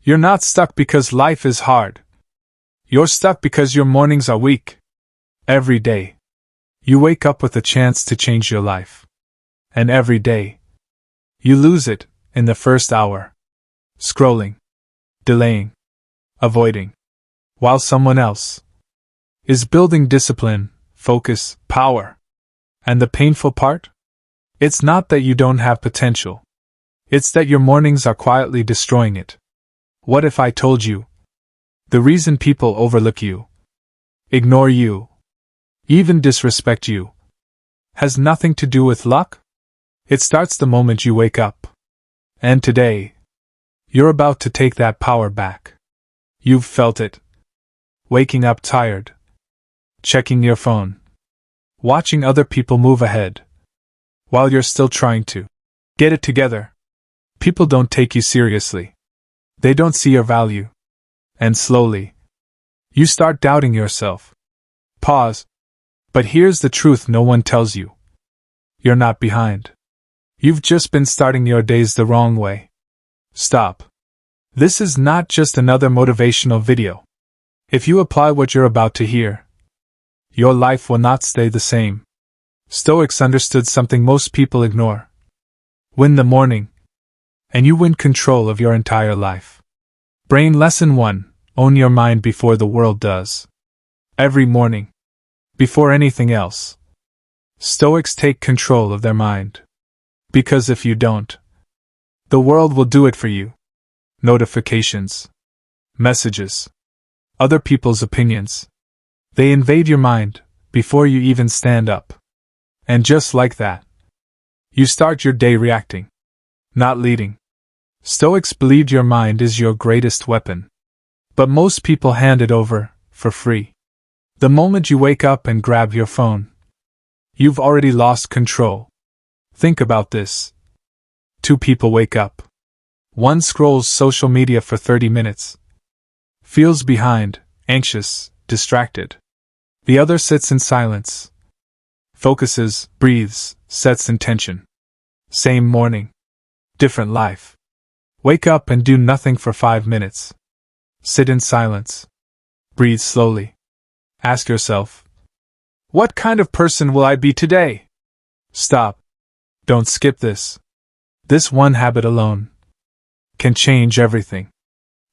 You're not stuck because life is hard. You're stuck because your mornings are weak. Every day, you wake up with a chance to change your life. And every day, you lose it in the first hour. Scrolling, delaying, avoiding, while someone else is building discipline, focus, power. And the painful part? It's not that you don't have potential. It's that your mornings are quietly destroying it. What if I told you? The reason people overlook you, ignore you, even disrespect you, has nothing to do with luck? It starts the moment you wake up. And today, you're about to take that power back. You've felt it. Waking up tired. Checking your phone. Watching other people move ahead. While you're still trying to get it together. People don't take you seriously. They don't see your value. And slowly, you start doubting yourself. Pause. But here's the truth no one tells you. You're not behind. You've just been starting your days the wrong way. Stop. This is not just another motivational video. If you apply what you're about to hear, your life will not stay the same. Stoics understood something most people ignore. Win the morning, and you win control of your entire life. Brain Lesson 1. Own your mind before the world does. Every morning, before anything else, Stoics take control of their mind. Because if you don't, the world will do it for you. Notifications, messages, other people's opinions. They invade your mind before you even stand up. And just like that, you start your day reacting, not leading. Stoics believed your mind is your greatest weapon. But most people hand it over for free. The moment you wake up and grab your phone, you've already lost control. Think about this. 2 people wake up. One scrolls social media for 30 minutes. Feels behind, anxious, distracted. The other sits in silence. Focuses, breathes, sets intention. Same morning. Different life. Wake up and do nothing for 5 minutes. Sit in silence. Breathe slowly. Ask yourself, what kind of person will I be today? Stop. Don't skip this. This one habit alone can change everything.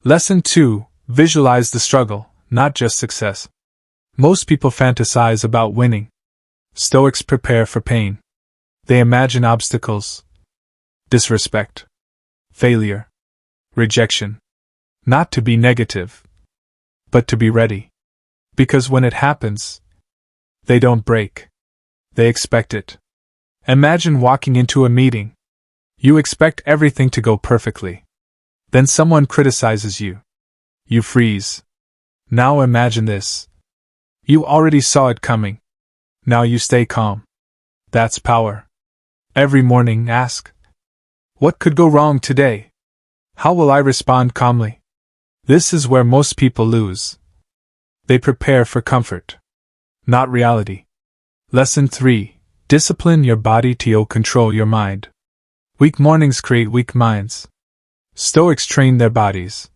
Lesson 2. Visualize the struggle, not just success. Most people fantasize about winning. Stoics prepare for pain. They imagine obstacles, disrespect, failure, rejection. Not to be negative, but to be ready. Because when it happens, they don't break. They expect it. Imagine walking into a meeting. You expect everything to go perfectly. Then someone criticizes you. You freeze. Now imagine this. You already saw it coming. Now you stay calm. That's power. Every morning ask, what could go wrong today? How will I respond calmly? This is where most people lose. They prepare for comfort, not reality. Lesson 3. Discipline your body to control your mind. Weak mornings create weak minds. Stoics train their bodies.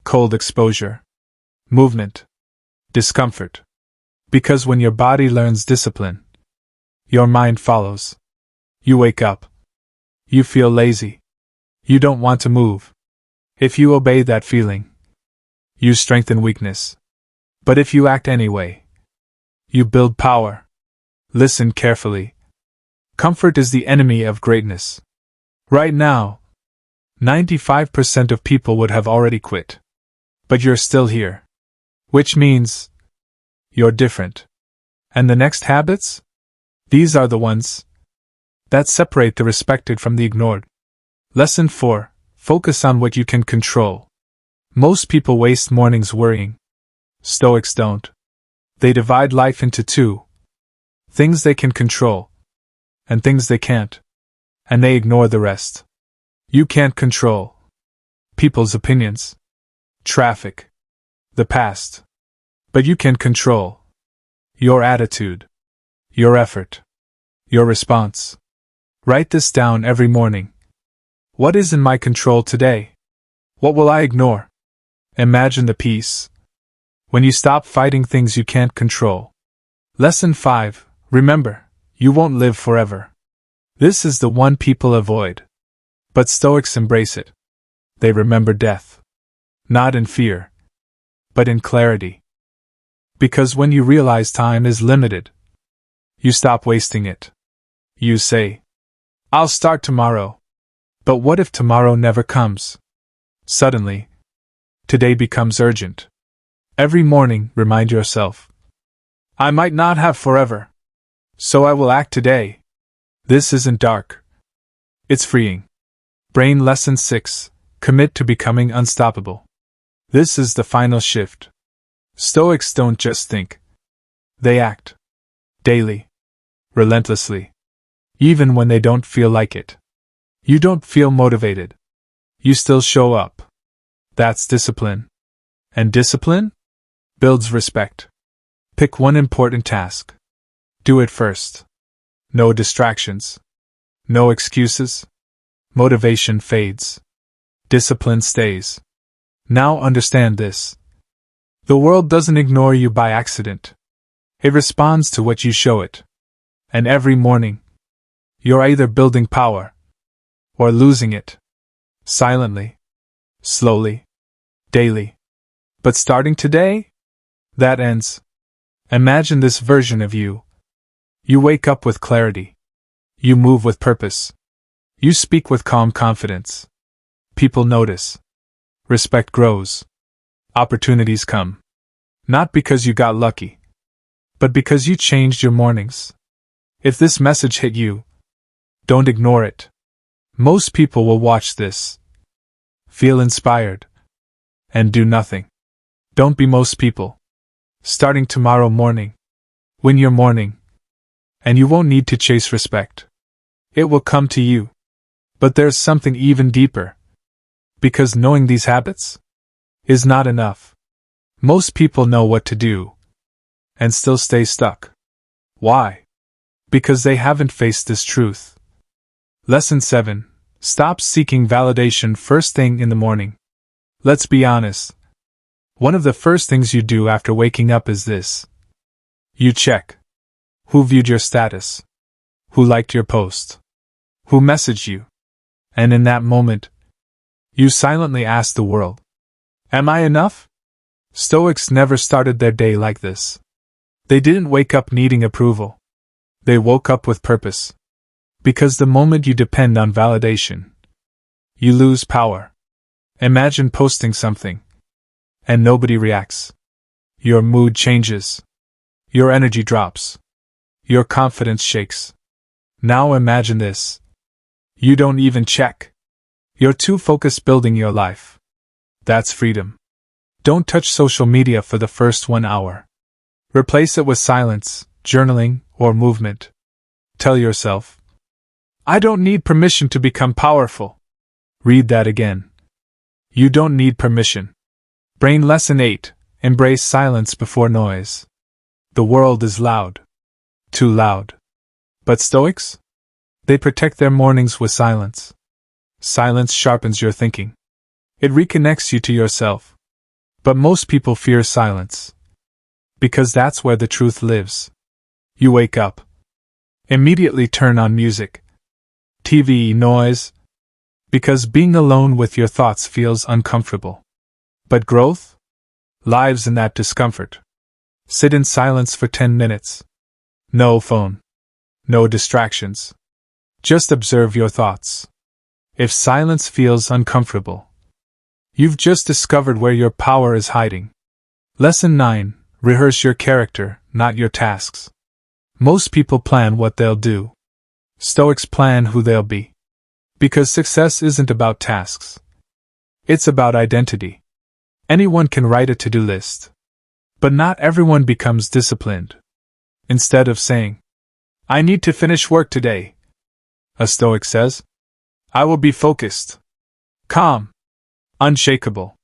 Cold exposure, movement, discomfort. Because when your body learns discipline, your mind follows. You wake up. You feel lazy. You don't want to move. If you obey that feeling, you strengthen weakness. But if you act anyway, you build power. Listen carefully. Comfort is the enemy of greatness. Right now, 95% of people would have already quit. But you're still here. Which means you're different. And the next habits? These are the ones that separate the respected from the ignored. Lesson 4. Focus on what you can control. Most people waste mornings worrying. Stoics don't. They divide life into 2. Things they can control, and things they can't. And they ignore the rest. You can't control people's opinions, traffic, the past. But you can control your attitude, your effort, your response. Write this down every morning. What is in my control today? What will I ignore? Imagine the peace. When you stop fighting things you can't control. Lesson 5. Remember, you won't live forever. This is the one people avoid. But Stoics embrace it. They remember death. Not in fear, but in clarity. Because when you realize time is limited, you stop wasting it. You say, I'll start tomorrow. But what if tomorrow never comes? Suddenly, today becomes urgent. Every morning, remind yourself, I might not have forever, so I will act today. This isn't dark. It's freeing. Brain Lesson 6. Commit to becoming unstoppable. This is the final shift. Stoics don't just think. They act. Daily. Relentlessly. Even when they don't feel like it. You don't feel motivated. You still show up. That's discipline. And discipline builds respect. Pick one important task. Do it first. No distractions. No excuses. Motivation fades. Discipline stays. Now understand this. The world doesn't ignore you by accident. It responds to what you show it. And every morning, you're either building power or losing it. Silently. Slowly. Daily. But starting today, that ends. Imagine this version of you. You wake up with clarity. You move with purpose. You speak with calm confidence. People notice. Respect grows. Opportunities come. Not because you got lucky, but because you changed your mornings. If this message hit you, don't ignore it. Most people will watch this, feel inspired, and do nothing. Don't be most people. Starting tomorrow morning, win your morning, and you won't need to chase respect. It will come to you. But there's something even deeper. Because knowing these habits is not enough. Most people know what to do and still stay stuck. Why? Because they haven't faced this truth. Lesson 7. Stop seeking validation first thing in the morning. Let's be honest. One of the first things you do after waking up is this. You check. Who viewed your status? Who liked your post? Who messaged you? And in that moment, you silently ask the world, am I enough? Stoics never started their day like this. They didn't wake up needing approval. They woke up with purpose. Because the moment you depend on validation, you lose power. Imagine posting something, and nobody reacts. Your mood changes. Your energy drops. Your confidence shakes. Now imagine this. You don't even check. You're too focused building your life. That's freedom. Don't touch social media for the first 1 hour. Replace it with silence, journaling, or movement. Tell yourself, I don't need permission to become powerful. Read that again. You don't need permission. Brain Lesson 8. Embrace silence before noise. The world is loud. Too loud. But Stoics? They protect their mornings with silence. Silence sharpens your thinking. It reconnects you to yourself. But most people fear silence. Because that's where the truth lives. You wake up. Immediately turn on music. TV, noise. Because being alone with your thoughts feels uncomfortable. But growth lives in that discomfort. Sit in silence for 10 minutes. No phone. No distractions. Just observe your thoughts. If silence feels uncomfortable, you've just discovered where your power is hiding. Lesson 9. Rehearse your character, not your tasks. Most people plan what they'll do. Stoics plan who they'll be. Because success isn't about tasks. It's about identity. Anyone can write a to-do list. But not everyone becomes disciplined. Instead of saying, I need to finish work today, a Stoic says, I will be focused, calm, unshakable.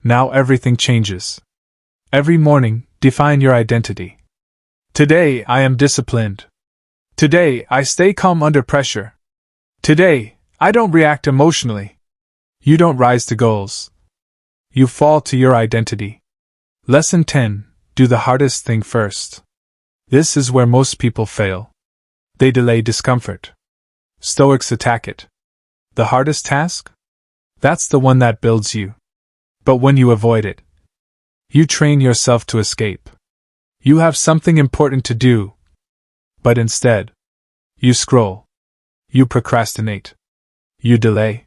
Now everything changes. Every morning, define your identity. Today I am disciplined. Today I stay calm under pressure. Today, I don't react emotionally. You don't rise to goals. You fall to your identity. Lesson 10. Do the hardest thing first. This is where most people fail. They delay discomfort. Stoics attack it. The hardest task? That's the one that builds you. But when you avoid it, you train yourself to escape. You have something important to do, but instead, you scroll. You procrastinate. You delay.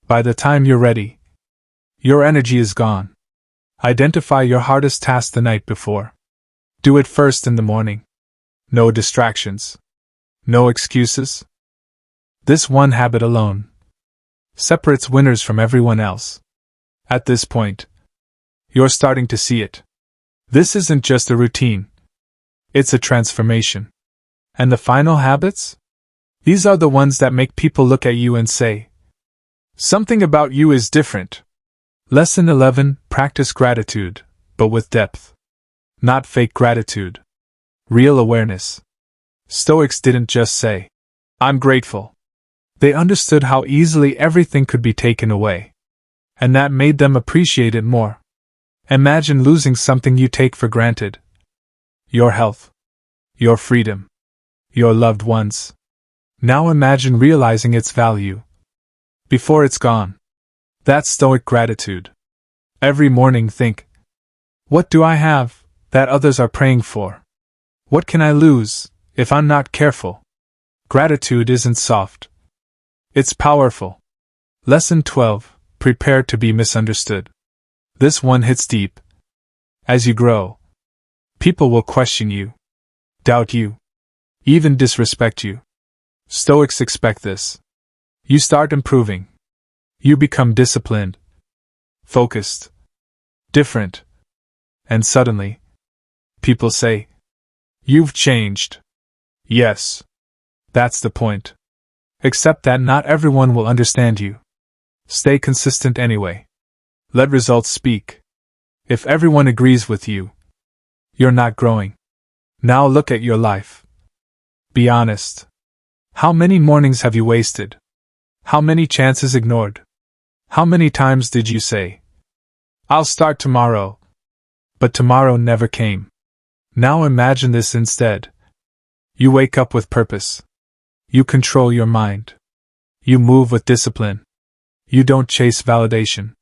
By the time you're ready, your energy is gone. Identify your hardest task the night before. Do it first in the morning. No distractions. No excuses. This one habit alone separates winners from everyone else. At this point, you're starting to see it. This isn't just a routine. It's a transformation. And the final habits? These are the ones that make people look at you and say, something about you is different. Lesson 11. Practice gratitude, but with depth. Not fake gratitude. Real awareness. Stoics didn't just say, I'm grateful. They understood how easily everything could be taken away. And that made them appreciate it more. Imagine losing something you take for granted. Your health. Your freedom. Your loved ones. Now imagine realizing its value before it's gone. That's Stoic gratitude. Every morning think, what do I have that others are praying for? What can I lose if I'm not careful? Gratitude isn't soft. It's powerful. Lesson 12. Prepare to be misunderstood. This one hits deep. As you grow, people will question you, doubt you, even disrespect you. Stoics expect this. You start improving. You become disciplined, focused, different, and suddenly, people say, you've changed. Yes, that's the point. Accept that not everyone will understand you. Stay consistent anyway. Let results speak. If everyone agrees with you, you're not growing. Now look at your life. Be honest. How many mornings have you wasted? How many chances ignored? How many times did you say, I'll start tomorrow, but tomorrow never came? Now imagine this instead. You wake up with purpose. You control your mind. You move with discipline. You don't chase validation.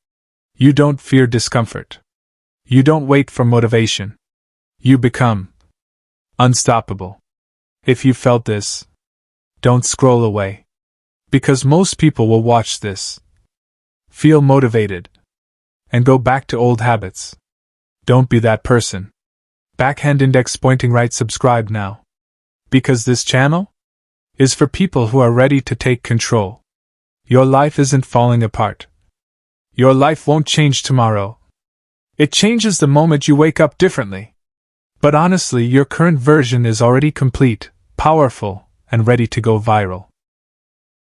You don't fear discomfort. You don't wait for motivation. You become unstoppable. If you felt this, don't scroll away. Because most people will watch this, feel motivated, and go back to old habits. Don't be that person. Backhand index pointing right. Subscribe now. Because this channel is for people who are ready to take control. Your life isn't falling apart. Your life won't change tomorrow. It changes the moment you wake up differently. But honestly, your current version is already complete, powerful, and ready to go viral.